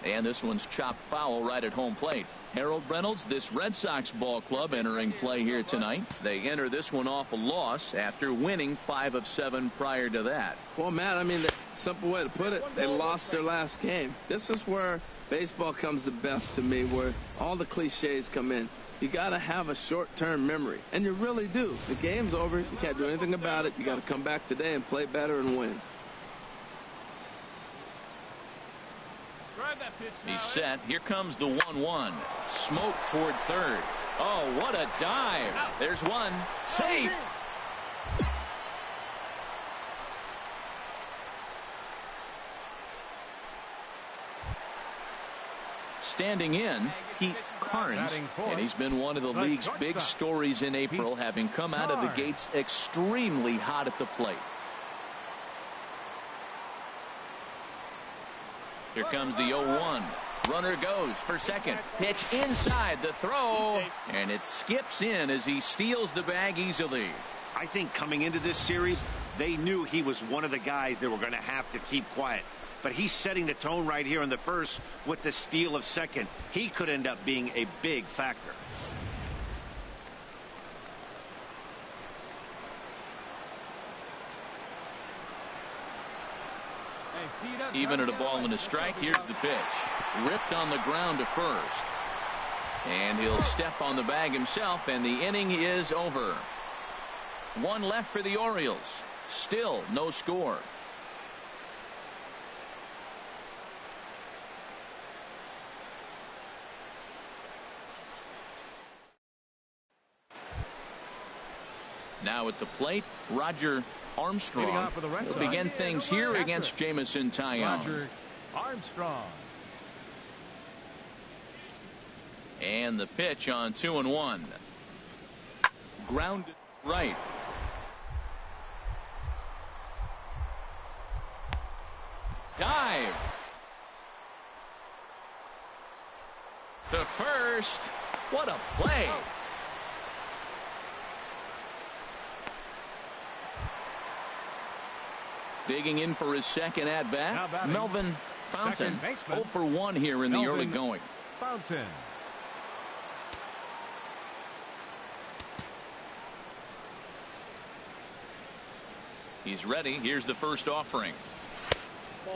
And this one's chopped foul right at home plate. Harold Reynolds, this Red Sox ball club entering play here tonight. They enter this one off a loss after winning 5 of 7 prior to that. Well, Matt, I mean, the simple way to put it, they lost their last game. This is where baseball comes the best to me, where all the cliches come in. You got to have a short-term memory, and you really do. The game's over. You can't do anything about it. You got to come back today and play better and win. He's set. Here comes the 1-1. Smoke toward third. Oh, what a dive. There's one. Safe. Standing in, Pete Carnes, and he's been one of the league's big stories in April, having come out of the gates extremely hot at the plate. Here comes the 0-1. Runner goes for second. Pitch inside the throw, and it skips in as he steals the bag easily. I think coming into this series, they knew he was one of the guys they were going to have to keep quiet. But he's setting the tone right here in the first with the steal of second. He could end up being a big factor. Even at a ball and a strike, here's the pitch. Ripped on the ground to first. And he'll step on the bag himself, and the inning is over. 1 left for the Orioles. Still no score. Now at the plate, Roger Armstrong will begin things here against Jamison Tyone. Roger Armstrong. And the pitch on 2-1. Grounded right. Dive. To first. What a play. Digging in for his second at-bat, Melvin Fontaine, 0 for 1 here in the early going. Fontaine. He's ready. Here's the first offering.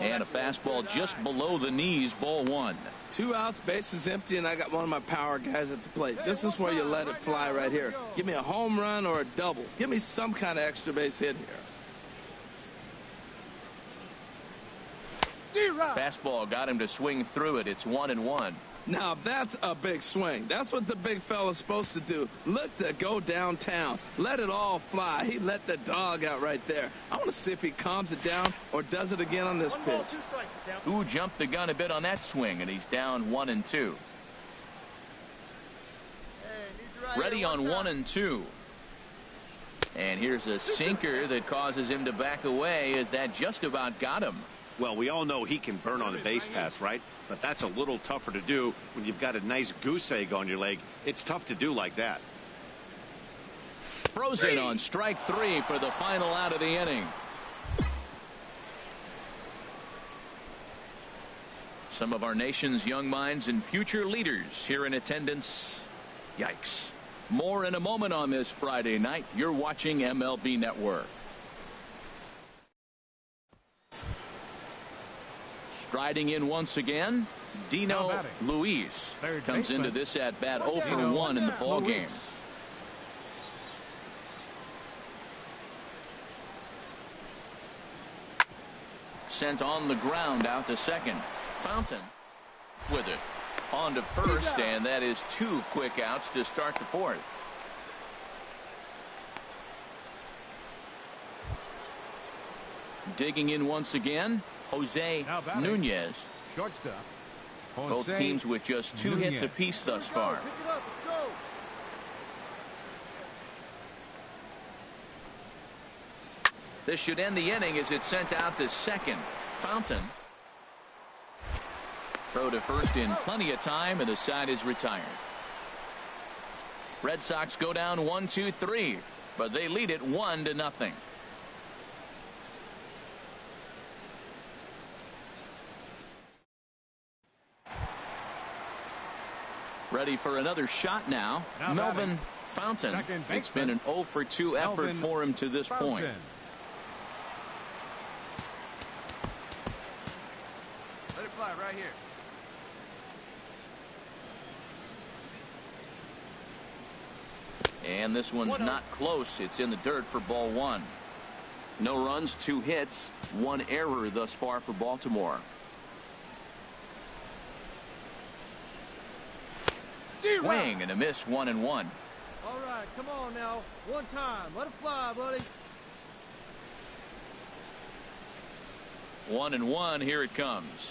And a fastball just below the knees, ball 1. 2 outs, bases empty, and I got one of my power guys at the plate. This is where you let it fly right here. Give me a home run or a double. Give me some kind of extra base hit here. Fastball got him to swing through it. It's 1-1. Now that's a big swing. That's what the big fella's supposed to do. Look to go downtown. Let it all fly. He let the dog out right there. I want to see if he calms it down or does it again on this pitch. Who jumped the gun a bit on that swing, and he's down 1-2. Ready on 1-2. And here's a sinker that causes him to back away as that just about got him. Well, we all know he can burn on the base pass, right? But that's a little tougher to do when you've got a nice goose egg on your leg. It's tough to do like that. Throws in on strike 3 for the final out of the inning. Some of our nation's young minds and future leaders here in attendance. Yikes. More in a moment on this Friday night. You're watching MLB Network. Striding in once again, Dino Luis comes into this at-bat 0 for 1 in the ball game. Sent on the ground out to second. Fontaine with it on to first, and that is 2 quick outs to start the 4th. Digging in once again, Jose Nunez. Shortstop. Both teams with just 2 hits apiece thus far. This should end the inning as it's sent out to second. Fontaine. Throw to first in plenty of time, and the side is retired. Red Sox go down 1-2-3, but they lead it 1-0. Ready for another shot now. Melvin Fontaine. It's been an 0 for 2 effort for him to this point. Let it fly right here. And this one's not close. It's in the dirt for ball 1. No runs, 2 hits, 1 error thus far for Baltimore. Swing and a miss, 1-1. All right, come on now. One time. Let it fly, buddy. 1-1. Here it comes.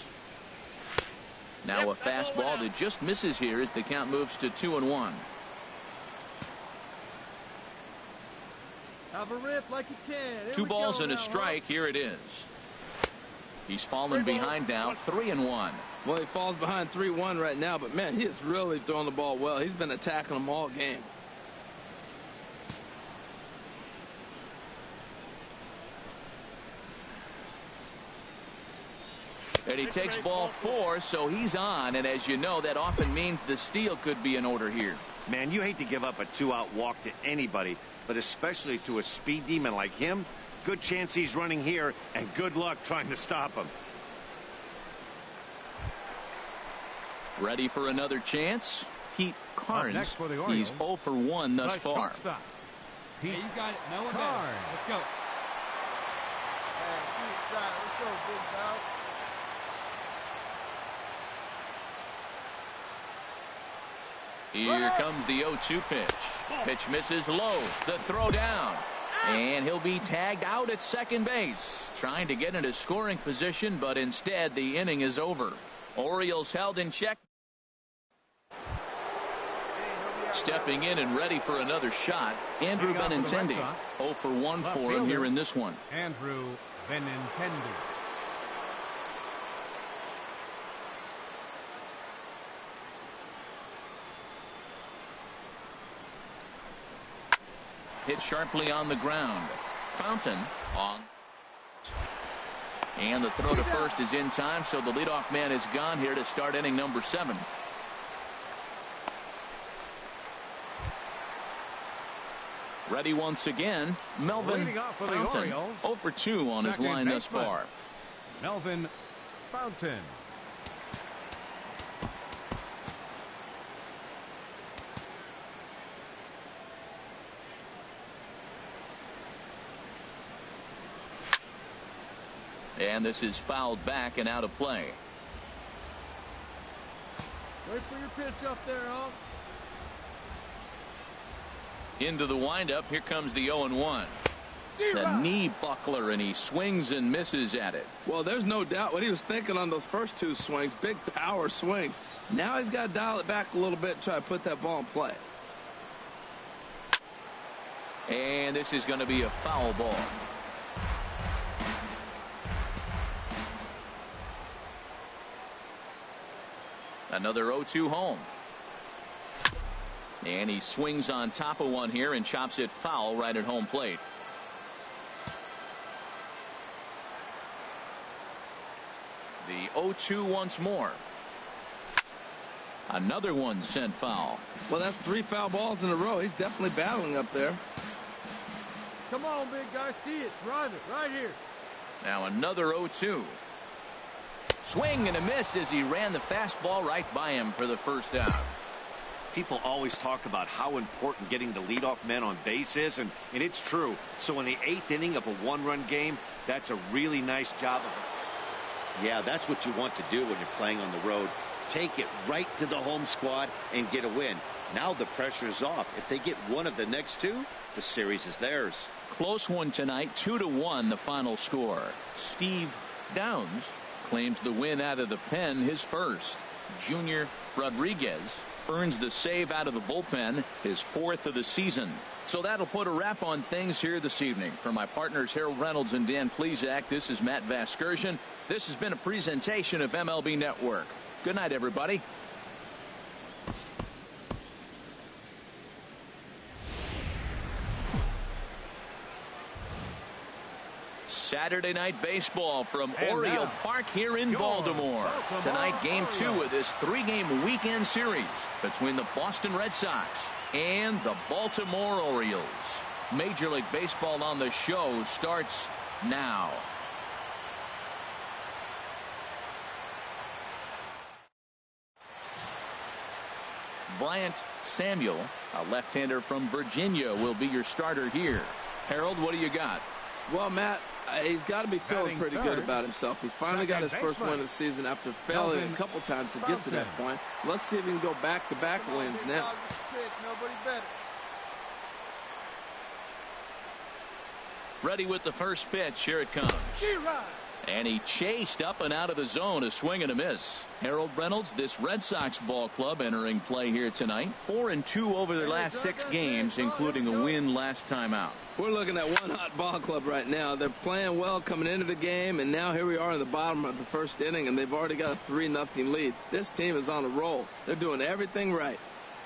Now a fastball that just misses here as the count moves to 2-1. Have a rip like you can. Here 2 balls and a strike. Here it is. He's fallen behind now, 3-1. Well, he falls behind 3-1 right now, but man, he is really throwing the ball well. He's been attacking them all game. And he takes ball 4, so he's on. And as you know, that often means the steal could be in order here. Man, you hate to give up a 2-out walk to anybody, but especially to a speed demon like him. Good chance he's running here, and good luck trying to stop him. Ready for another chance? Pete Carnes. He's 0 for 1 thus far. Hey, you got it. No one better. Let's go. Hey, let's go, big dog. Here comes the 0-2 pitch. Pitch misses low. The throw down. And he'll be tagged out at second base. Trying to get into scoring position, but instead the inning is over. Orioles held in check. Stepping in and ready for another shot, Andrew Benintendi. 0 for 1 for him here in this one. Andrew Benintendi. Hit sharply on the ground. Fontaine on. And the throw to first is in time, so the leadoff man is gone here to start inning number 7. Ready once again, Melvin Fontaine. 0 for 2 on his line thus far. Melvin Fontaine. And this is fouled back and out of play. Wait for your pitch up there, huh? Into the windup. Here comes the 0-1. The knee buckler, and he swings and misses at it. Well, there's no doubt what he was thinking on those first 2 swings. Big power swings. Now he's got to dial it back a little bit and try to put that ball in play. And this is going to be a foul ball. Another 0-2 home. And he swings on top of one here and chops it foul right at home plate. The 0-2 once more. Another one sent foul. Well, that's 3 foul balls in a row. He's definitely battling up there. Come on, big guy. See it. Drive it right here. Now another 0-2. Swing and a miss as he ran the fastball right by him for the first out. People always talk about how important getting the leadoff man on base is, and it's true. So in the 8th inning of a 1-run game, that's a really nice job of it. Yeah, that's what you want to do when you're playing on the road. Take it right to the home squad and get a win. Now the pressure is off. If they get one of the next 2, the series is theirs. Close one tonight, 2-1 the final score. Steve Downs claims the win out of the pen, his first. Junior Rodriguez earns the save out of the bullpen, his 4th of the season. So that'll put a wrap on things here this evening. For my partners Harold Reynolds and Dan Plesac, this is Matt Vasgersian. This has been a presentation of MLB Network. Good night, everybody. Saturday. Saturday Night Baseball from And Oriole now, Park here in your Baltimore. Baltimore Tonight, Game 2 Orioles. of this 3-game weekend series between the Boston Red Sox and the Baltimore Orioles. Major League Baseball on the show starts now. Bryant Samuel, a left-hander from Virginia, will be your starter here. Harold, what do you got? Well, Matt, he's got to be feeling pretty good about himself. He finally got his first win of the season after failing a couple times to get to that point. Let's see if he can go back-to-back wins now. Ready with the first pitch. Here it comes. And he chased up and out of the zone, a swing and a miss. Harold Reynolds, this Red Sox ball club entering play here tonight. 4-2 over their last 6 games, including a win last time out. We're looking at one hot ball club right now. They're playing well coming into the game, and now here we are in the bottom of the first inning, and they've already got a 3-0 lead. This team is on a roll. They're doing everything right.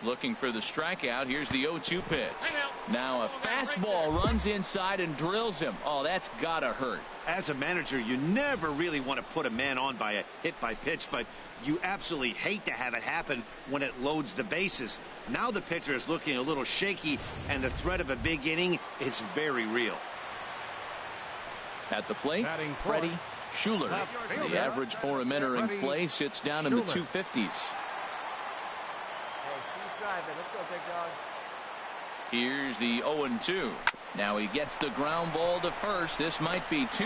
Looking for the strikeout. Here's the 0-2 pitch. Now a fastball runs inside and drills him. Oh, that's gotta hurt. As a manager, you never really want to put a man on by a hit by pitch, but you absolutely hate to have it happen when it loads the bases. Now the pitcher is looking a little shaky, and the threat of a big inning is very real. At the plate, Freddie Schuler. The average for him entering play sits down in the 250s. Let's go, big dog. Here's the 0-2. Now he gets the ground ball to first. This might be 2.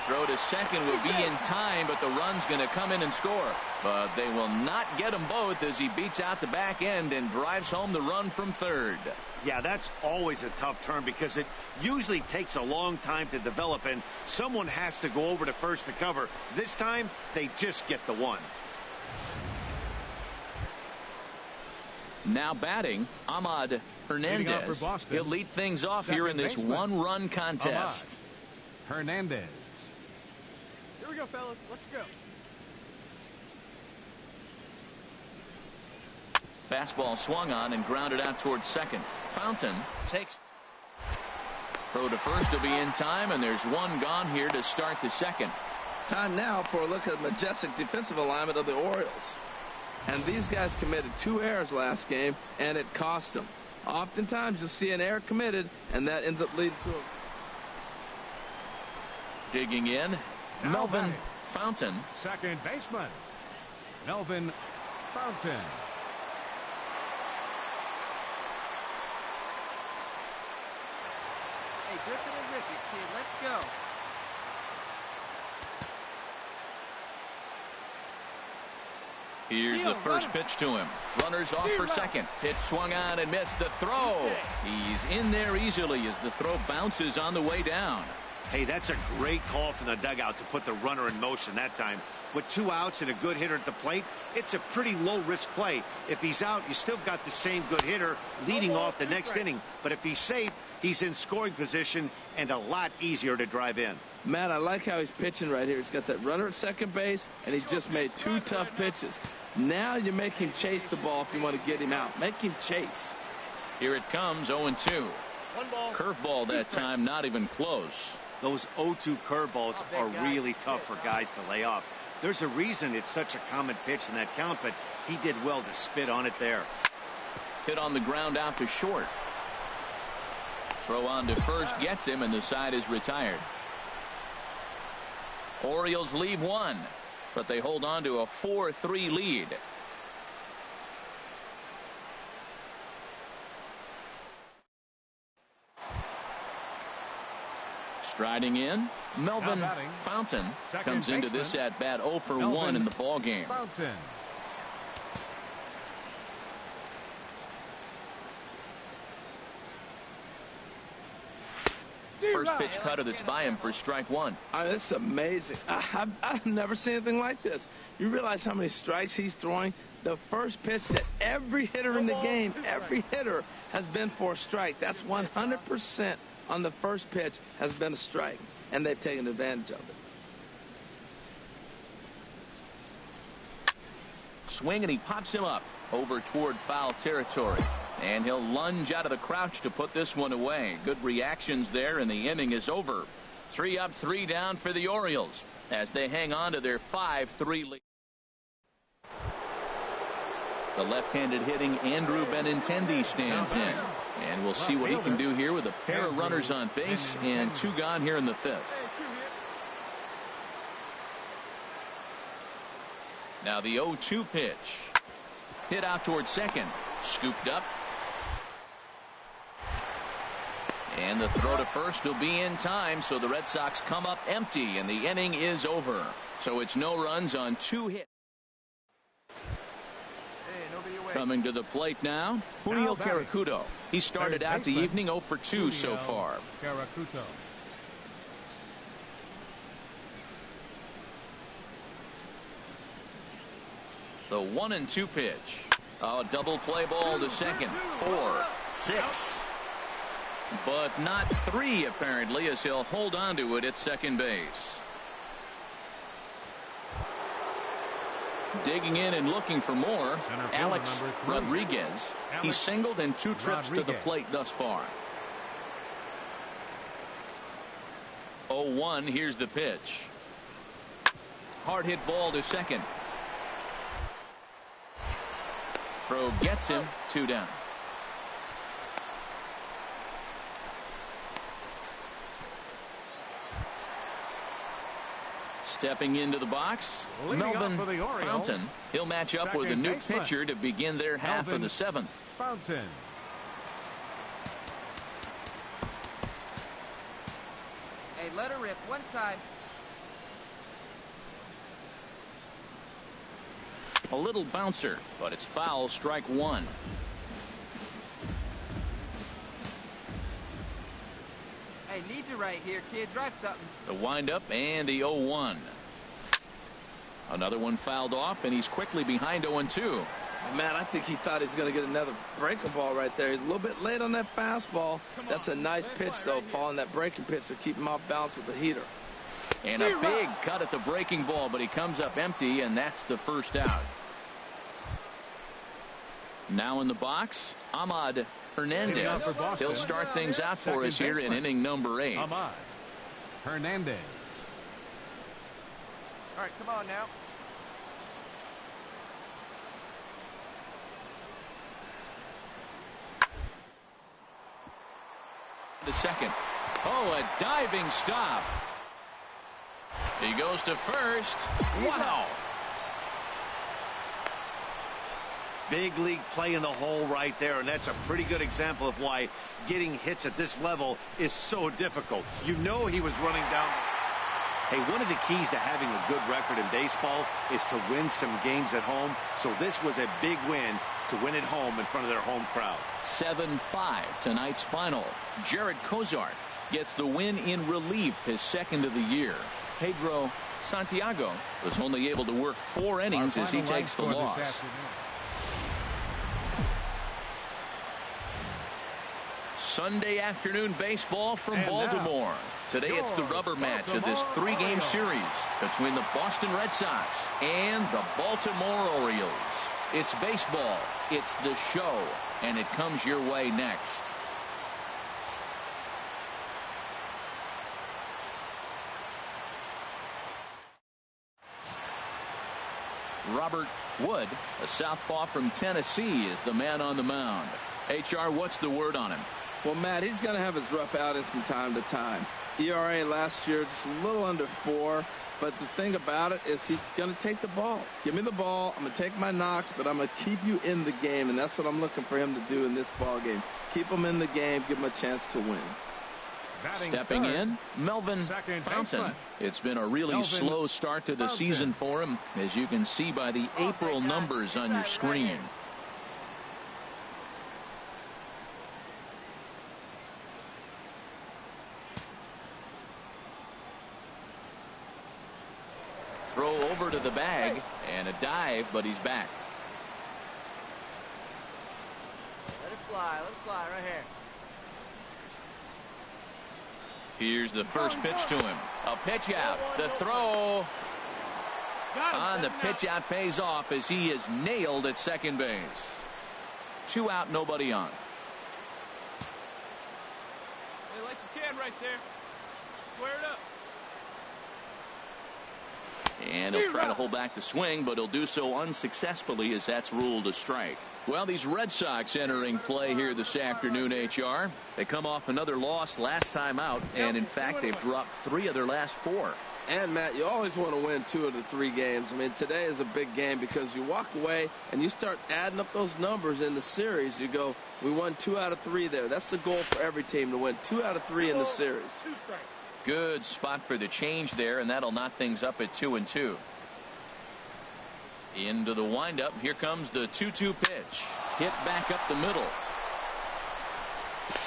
Throw to second will be in time, but the run's going to come in and score. But they will not get them both as he beats out the back end and drives home the run from third. Yeah, that's always a tough turn because it usually takes a long time to develop, and someone has to go over to first to cover. This time, they just get the one. Now batting, Ahmad Hernandez. He'll lead things off here in this one-run contest. Hernandez. Here we go, fellas. Let's go. Fastball swung on and grounded out towards second. Fountain takes. Throw to first will be in time, and there's one gone here to start the second. Time now for a look at the majestic defensive alignment of the Orioles. And these guys committed 2 errors last game, and it cost them. Oftentimes you'll see an error committed, and that ends up leading to a... Digging in, Melvin Fontaine. Second baseman, Melvin Fontaine. Hey, Griffin and Ricky, kid, let's go. Here's the first pitch to him. Runners off for second. Pitch swung on and missed. The throw. He's in there easily as the throw bounces on the way down. Hey, that's a great call from the dugout to put the runner in motion that time. With 2 outs and a good hitter at the plate, it's a pretty low-risk play. If he's out, you still got the same good hitter leading off the next inning. But if he's safe, he's in scoring position and a lot easier to drive in. Matt, I like how he's pitching right here. He's got that runner at second base, and he just made 2 tough pitches. Now you make him chase the ball if you want to get him out. Make him chase. Here it comes, 0-2. Curveball that time, not even close. Those 0-2 curveballs are really tough for guys to lay off. There's a reason it's such a common pitch in that count, but he did well to spit on it there. Hit on the ground out to short. Throw on to first gets him, and the side is retired. Orioles leave 1, but they hold on to a 4-3 lead. Striding in, Melvin Fontaine comes into this at bat 0 for 1 in the ball game. First pitch cutter that's by him for strike 1. This is amazing. I've never seen anything like this. You realize how many strikes he's throwing? The first pitch that every hitter in the game, every hitter has been for a strike. That's 100% on the first pitch has been a strike, and they've taken advantage of it. Swing, and he pops him up over toward foul territory. And he'll lunge out of the crouch to put this one away. Good reactions there, and the inning is over. 3 up, 3 down for the Orioles as they hang on to their 5-3 lead. The left-handed hitting Andrew Benintendi stands in, and we'll see what he can do here with a pair of runners on base and 2 gone here in the 5th. Now the 0-2 pitch. Hit out towards second. Scooped up. And the throw to first will be in time, so the Red Sox come up empty, and the inning is over. So it's no runs on 2 hits. Coming to the plate now, Julio Caracuto. He started out the evening 0 for 2 so far. Caracuto. The 1-2 pitch. A double play ball to second. 4, 6. But not 3 apparently, as he'll hold on to it at second base. Digging in and looking for more, Alex Rodriguez. He singled in 2 trips to the plate thus far. 0-1. Here's the pitch. Hard hit ball to second. Throw gets him. 2 down. Stepping into the box, Melvin Fontaine. He'll match up with a new pitcher to begin their half of the 7th. Fontaine. Hey, let her rip one time. A little bouncer, but it's foul. Strike 1. Hey, need you right here, kid. Drive something. The windup and the 0-1. Another one fouled off, and he's quickly behind 0-2. Man, I think he thought he was going to get another breaking ball right there. He's a little bit late on that fastball. That's a nice pitch, though, Paul, and that breaking pitch to keep him off balance with the heater. And a big cut at the breaking ball, but he comes up empty, and that's the first out. Now in the box, Ahmad Hernandez. He'll start things out for us here in inning number 8. Ahmad Hernandez. All right, come on now. The second. Oh, a diving stop. He goes to first. Wow. Big league play in the hole right there, and that's a pretty good example of why getting hits at this level is so difficult. You know he was running down. Hey, one of the keys to having a good record in baseball is to win some games at home. So this was a big win to win at home in front of their home crowd. 7-5 tonight's final. Jared Kozart gets the win in relief, his 2nd of the year. Pedro Santiago was only able to work 4 innings as he takes the loss. Sunday afternoon baseball from Baltimore. Today it's the rubber match of this 3-game series between the Boston Red Sox and the Baltimore Orioles. It's baseball, it's the show, and it comes your way next. Robert Wood, a southpaw from Tennessee, is the man on the mound. HR, what's the word on him? Well, Matt, he's going to have his rough outings from time to time. ERA last year just a little under 4. But the thing about it is he's going to take the ball. Give me the ball. I'm going to take my knocks, but I'm going to keep you in the game, and that's what I'm looking for him to do in this ball game. Keep him in the game, give him a chance to win. Stepping in, Melvin Fontaine. It's been a really slow start to the season for him, as you can see by the April numbers on your screen. Throw over to the bag and a dive, but he's back. Let it fly right here. Here's the first pitch to him. A pitch out. The throw on the pitch out pays off as he is nailed at second base. 2 out, nobody on. Hey, like you can right there. Square it up. And he'll try to hold back the swing, but he'll do so unsuccessfully as that's ruled a strike. Well, these Red Sox entering play here this afternoon, HR. They come off another loss last time out, and in fact, they've dropped 3 of their last 4. And, Matt, you always want to win 2 of the 3 games. I mean, today is a big game because you walk away and you start adding up those numbers in the series. You go, we won 2 out of 3 there. That's the goal for every team, to win 2 out of 3 in the series. Good spot for the change there, and that'll knock things up at 2-2. Into the windup. Here comes the 2-2 pitch. Hit back up the middle.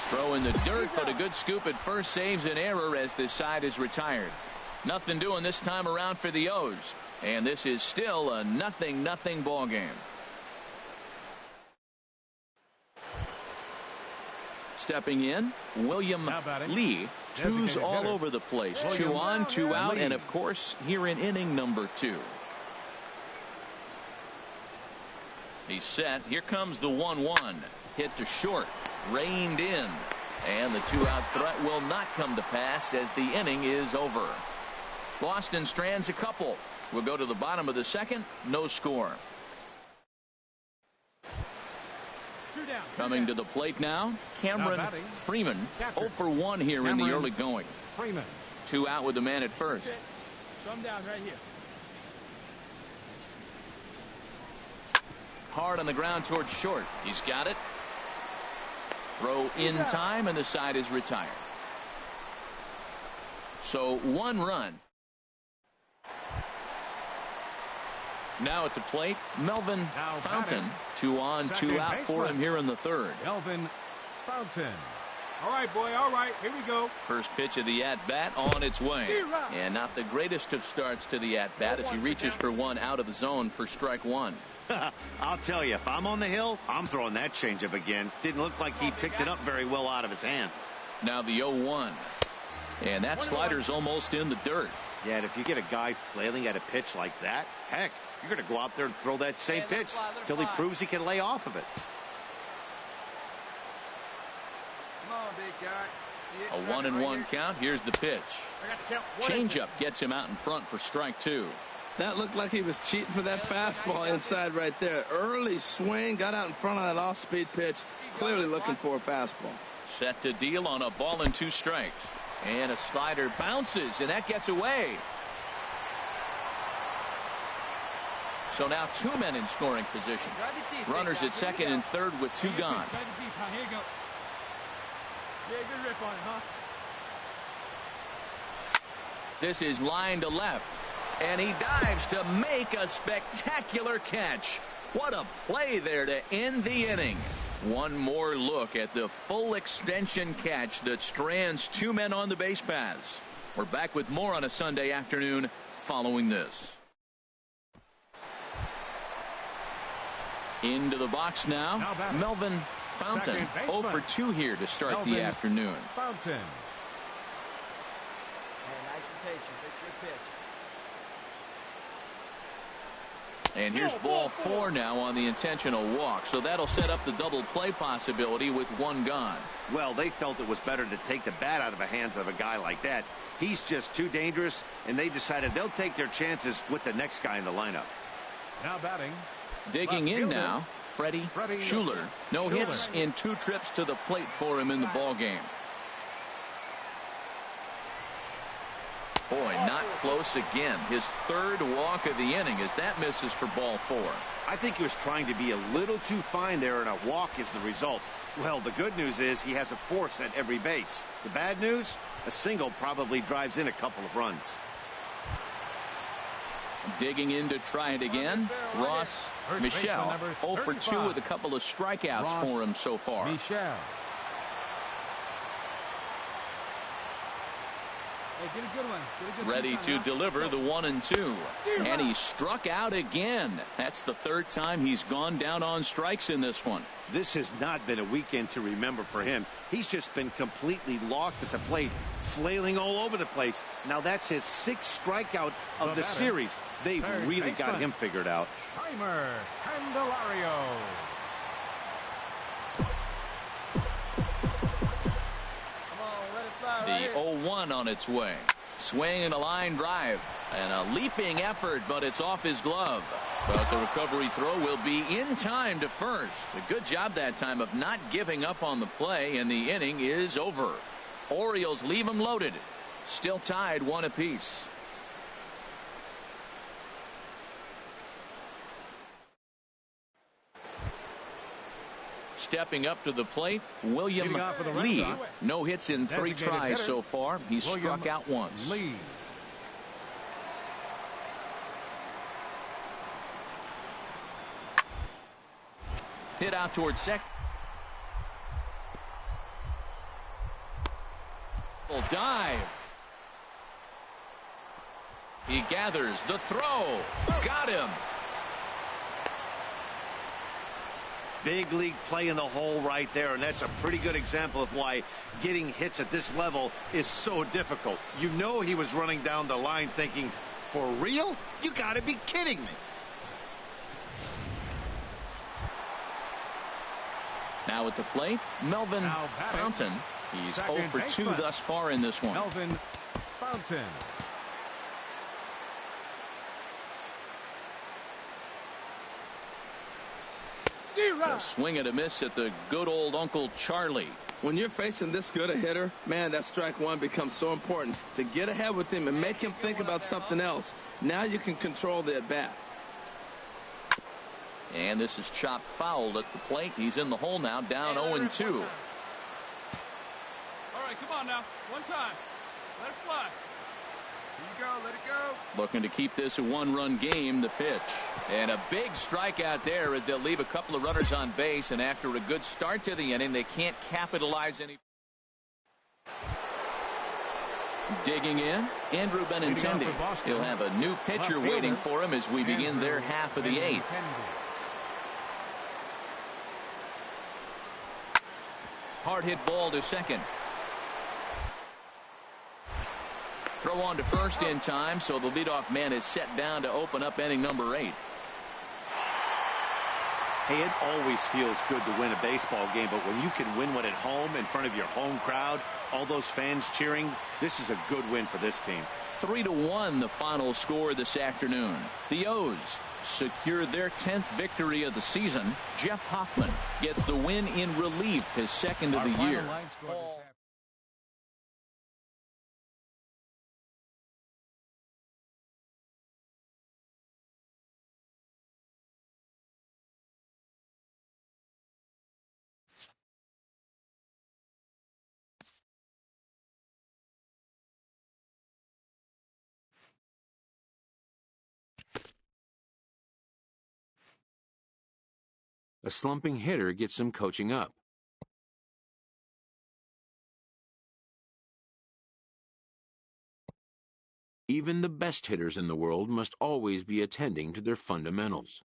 Throw in the dirt, but a good scoop at first saves an error as this side is retired. Nothing doing this time around for the O's. And this is still a 0-0 ball game. Stepping in, William Lee. 2s all over the place. 2 on, 2 out, and of course here in inning number 2. He's set. Here comes the 1-1. Hit to short. Reined in. And the 2-out threat will not come to pass as the inning is over. Boston strands a couple. We'll go to the bottom of the second. No score. Coming to the plate now, Cameron Freeman. 0 for 1 here in the early going. 2 out with the man at first. Some down right here. Hard on the ground towards short. He's got it. Throw in time, and the side is retired. So 1 run. Now at the plate, Melvin Fontaine. 2 on, 2 out for him here in the 3rd. Melvin Fontaine. All right, boy. All right. Here we go. First pitch of the at-bat on its way. And not the greatest of starts to the at-bat as he reaches for 1 out of the zone for strike 1. I'll tell you, if I'm on the hill, I'm throwing that changeup again. Didn't look like he picked it up very well out of his hand. Now the 0-1. And that slider's almost in the dirt. Yeah, and if you get a guy flailing at a pitch like that, heck, you're going to go out there and throw that same pitch till he proves he can lay off of it. Come on, big guy. A 1-1 count. Here's the pitch. Changeup gets him out in front for strike 2. That looked like he was cheating for that fastball inside right there. Early swing, got out in front of that off-speed pitch. Clearly looking for a fastball. Set to deal on a ball and 2 strikes. And a slider bounces, and that gets away. So now 2 men in scoring position. Runners at second and third with 2 gone. Here you go. Yeah, good rip on it, huh? This is line to left. And he dives to make a spectacular catch. What a play there to end the inning. One more look at the full extension catch that strands 2 men on the base paths. We're back with more on a Sunday afternoon following this. Into the box now, Melvin Fontaine. 0 for 2 here to start the afternoon. Fontaine. Hey, nice and patient. Pick your pitch. And here's ball 4 now on the intentional walk. So that'll set up the double play possibility with 1 gone. Well, they felt it was better to take the bat out of the hands of a guy like that. He's just too dangerous, and they decided they'll take their chances with the next guy in the lineup. Now batting. Digging in now, Freddie Schuler. No hits in 2 trips to the plate for him in the ball game. Boy, not close again. His 3rd walk of the inning as that misses for ball 4. I think he was trying to be a little too fine there, and a walk is the result. Well, the good news is he has a force at every base. The bad news, a single probably drives in a couple of runs. Digging in to try it again, Ross Michel. 0 for 2 with a couple of strikeouts for him so far. Michel. Hey, get a good one. Ready to deliver the 1-2. And he struck out again. That's the 3rd time he's gone down on strikes in this one. This has not been a weekend to remember for him. He's just been completely lost at the plate, flailing all over the place. Now that's his 6th strikeout of the series. They've really got him figured out. Timer Candelario. Come on, let it The 0-1 on its way. Swing and a line drive. And a leaping effort, but it's off his glove. But the recovery throw will be in time to first. A good job that time of not giving up on the play, and the inning is over. Orioles leave them loaded. Still tied 1 apiece. Stepping up to the plate, William Lee. No hits in 3 tries so far. He's struck out once. Lee. Hit out towards second. Dive. He gathers the throw. Got him. Big league play in the hole right there, and that's a pretty good example of why getting hits at this level is so difficult. You know he was running down the line thinking, for real? You got to be kidding me. Now at the plate, Melvin Fontaine. He's 0 for 2 thus far in this one. Melvin Fontaine. A swing and a miss at the good old Uncle Charlie. When you're facing this good a hitter, man, that strike one becomes so important. To get ahead with him and make him think about something else. Now you can control the at-bat. And this is chopped foul at the plate. He's in the hole now, down 0-2. All right, come on now. One time. Let it fly. Here you go. Let it go. Looking to keep this a 1-run game. The pitch. And a big strikeout there as they'll leave a couple of runners on base. And after a good start to the inning, they can't capitalize any. Digging in, Andrew Benintendi. He'll have a new pitcher waiting for him as we begin their half of the 8th. Hard hit ball to second. Throw on to first in time, so the leadoff man is set down to open up inning number 8. Hey, it always feels good to win a baseball game, but when you can win one at home in front of your home crowd, all those fans cheering, this is a good win for this team. 3-1 the final score this afternoon. The O's secure their 10th victory of the season. Jeff Hoffman gets the win in relief, his 2nd of the year. A slumping hitter gets some coaching up. Even the best hitters in the world must always be attending to their fundamentals.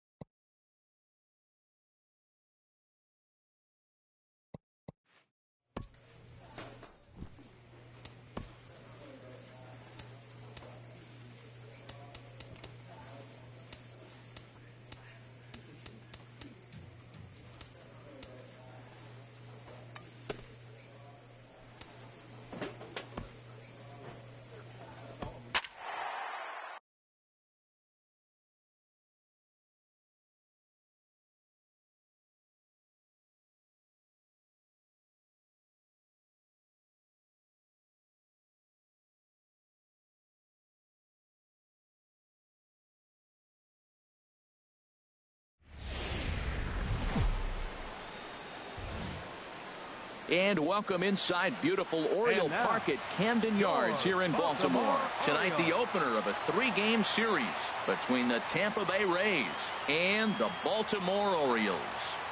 And welcome inside beautiful Oriole Park at Camden Yards here in Baltimore. Tonight, the opener of a 3-game series between the Tampa Bay Rays and the Baltimore Orioles.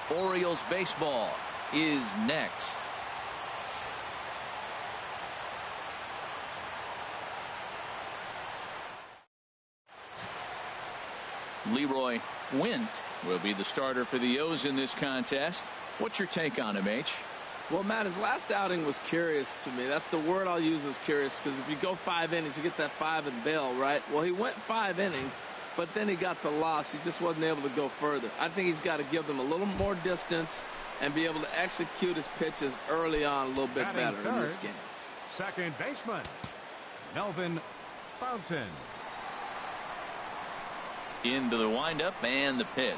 Orioles baseball is next. Leroy Wint will be the starter for the O's in this contest. What's your take on him, H? Well, Matt, his last outing was curious to me. That's the word I'll use, is curious, because if you go 5 innings, you get that 5 and bail, right? Well, he went 5 innings, but then he got the loss. He just wasn't able to go further. I think he's got to give them a little more distance and be able to execute his pitches early on a little bit better in this game. Second baseman, Melvin Fontaine. Into the windup and the pitch.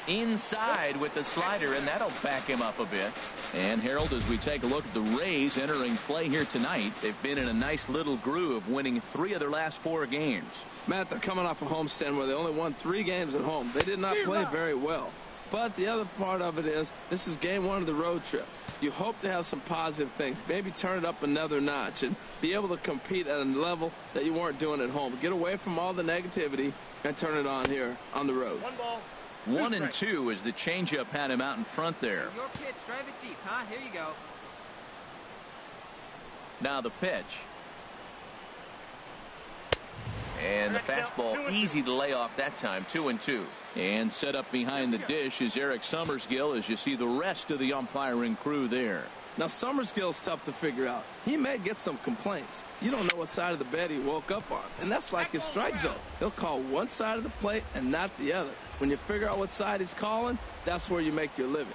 Inside with the slider, and that'll back him up a bit. And Harold, as we take a look at the Rays entering play here tonight, they've been in a nice little groove, winning 3 of their last 4 games. Matt, they're coming off a homestand where they only won 3 games at home. They did not play very well. But the other part of it is this is game 1 of the road trip. You hope to have some positive things, maybe turn it up another notch and be able to compete at a level that you weren't doing at home. Get away from all the negativity and turn it on here on the road. 1 ball. 1 and 2 as the changeup had him out in front there. Your pitch, drive it deep, huh? Here you go. Now the pitch. And the fastball easy to lay off that time. 2-2. And set up behind the dish is Eric Summersgill as you see the rest of the umpiring crew there. Now Summersgill's tough to figure out. He may get some complaints. You don't know what side of the bed he woke up on. And that's like his strike zone. He'll call one side of the plate and not the other. When you figure out what side he's calling, that's where you make your living.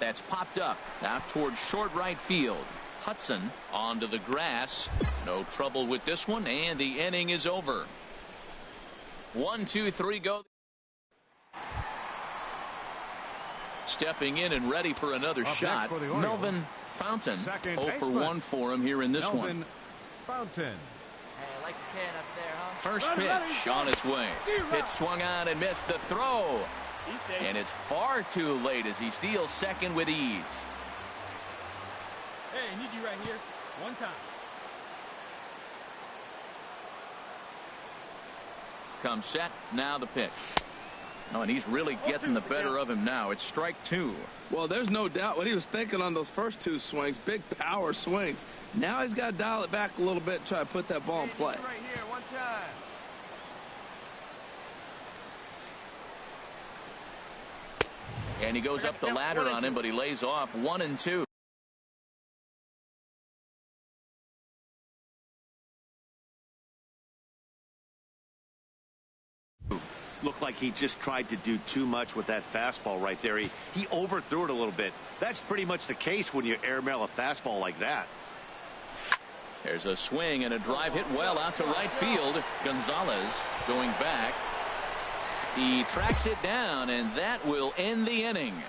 That's popped up out towards short right field. Hudson onto the grass. No trouble with this one, and the inning is over. 1, 2, 3, go. Stepping in and ready for another shot, Melvin Fontaine. 0 for 1 for him here in this one. Fontaine. Hey, I like the can up there, huh? First pitch on its way. Pitch swung on and missed the throw. And it's far too late as he steals second with ease. Hey, I need you right here. 1 time. Comes set. Now the pitch. Oh, and he's really getting the better of him now. It's strike 2. Well, there's no doubt what he was thinking on those first 2 swings. Big power swings. Now he's got to dial it back a little bit and try to put that ball in play. Right here, 1 time. And he goes up the ladder on him, but he lays off 1 and 2. Looked like he just tried to do too much with that fastball right there. He overthrew it a little bit. That's pretty much the case when you airmail a fastball like that. There's a swing and a drive hit well out to right field. Gonzalez going back. He tracks it down, and that will end the inning.